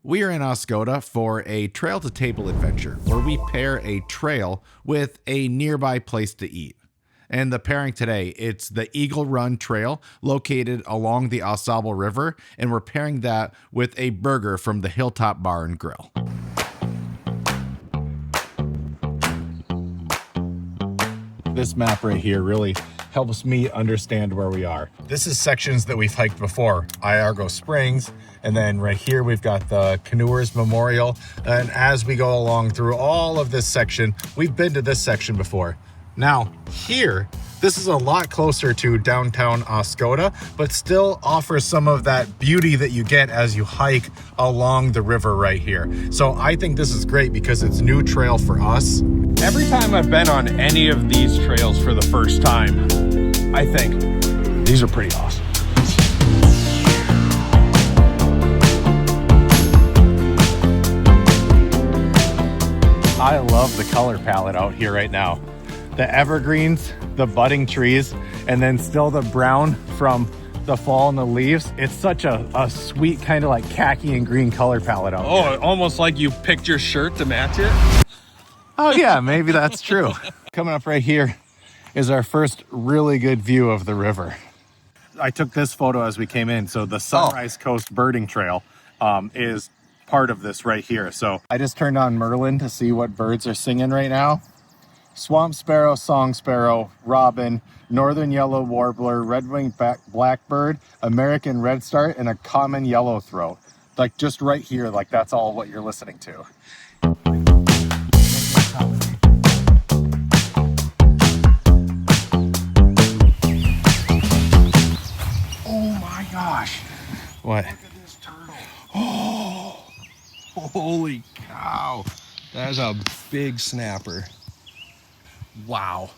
We are in Oscoda for a trail-to-table adventure where we pair a trail with a nearby place to eat. And the pairing today, it's the Eagle Run Trail located along the Oscoda River, and we're pairing that with a burger from the Hilltop Bar and Grill. This map right here really helps me understand where we are. This is sections that we've hiked before. Iargo Springs, and then right here we've got the Canoers Memorial. And as we go along through all of this section, we've been to this section before. Now here, this is a lot closer to downtown Oscoda, but still offers some of that beauty that you get as you hike along the river right here. So I think this is great because it's new trail for us. Every time I've been on any of these trails for the first time, I think these are pretty awesome. I love the color palette out here right now. The evergreens, the budding trees, and then still the brown from the fall and the leaves. It's such a sweet kind of like khaki and green color palette out here. Oh, almost like you picked your shirt to match it. Oh yeah, maybe that's true. Coming up right here is our first really good view of the river. I took this photo as we came in. So the Sunrise Coast Birding Trail is part of this right here. So I just turned on Merlin to see what birds are singing right now. Swamp sparrow, song sparrow, robin, northern yellow warbler, red-winged blackbird, American redstart, and a common yellowthroat. Like just right here, like that's all what you're listening to. Oh my gosh. What? Look at this turtle. Oh, holy cow. That is a big snapper. Wow.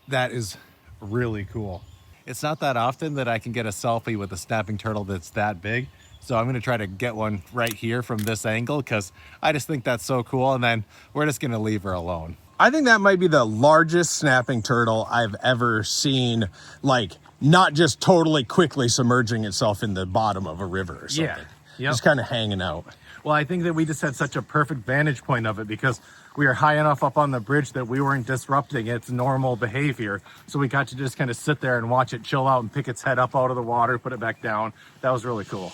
That is really cool. It's not that often that I can get a selfie with a snapping turtle that's that big. So I'm going to try to get one right here from this angle because I just think that's so cool. And then we're just going to leave her alone. I think that might be the largest snapping turtle I've ever seen, like not just totally quickly submerging itself in the bottom of a river or something. Yeah. Yep. Just kind of hanging out. Well, I think that we just had such a perfect vantage point of it because we were high enough up on the bridge that we weren't disrupting its normal behavior. So we got to just kind of sit there and watch it chill out and pick its head up out of the water, put it back down. That was really cool.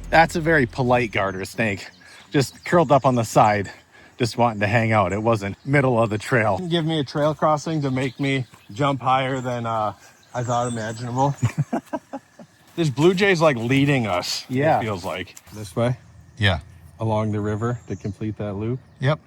That's a very polite garter snake, just curled up on the side, just wanting to hang out. It wasn't middle of the trail. Give me a trail crossing to make me jump higher than I thought imaginable. This blue jay's like leading us. Yeah. It feels like. This way? Yeah. Along the river to complete that loop? Yep.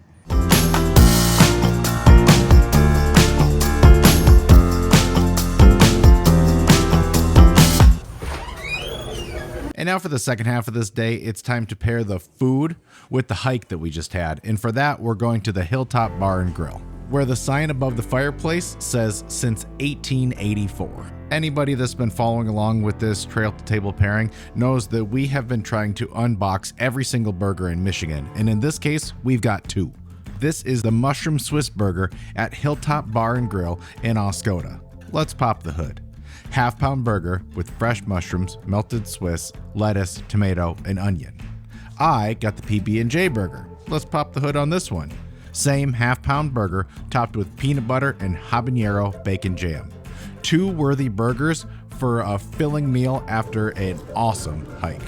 And now for the second half of this day, it's time to pair the food with the hike that we just had. And for that, we're going to the Hilltop Bar and Grill, where the sign above the fireplace says since 1884. Anybody that's been following along with this trail-to-table pairing knows that we have been trying to unbox every single burger in Michigan. And in this case, we've got two. This is the Mushroom Swiss Burger at Hilltop Bar and Grill in Oscoda. Let's pop the hood. Half-pound burger with fresh mushrooms, melted Swiss, lettuce, tomato, and onion. I got the PB&J burger. Let's pop the hood on this one. Same half-pound burger topped with peanut butter and habanero bacon jam. Two worthy burgers for a filling meal after an awesome hike.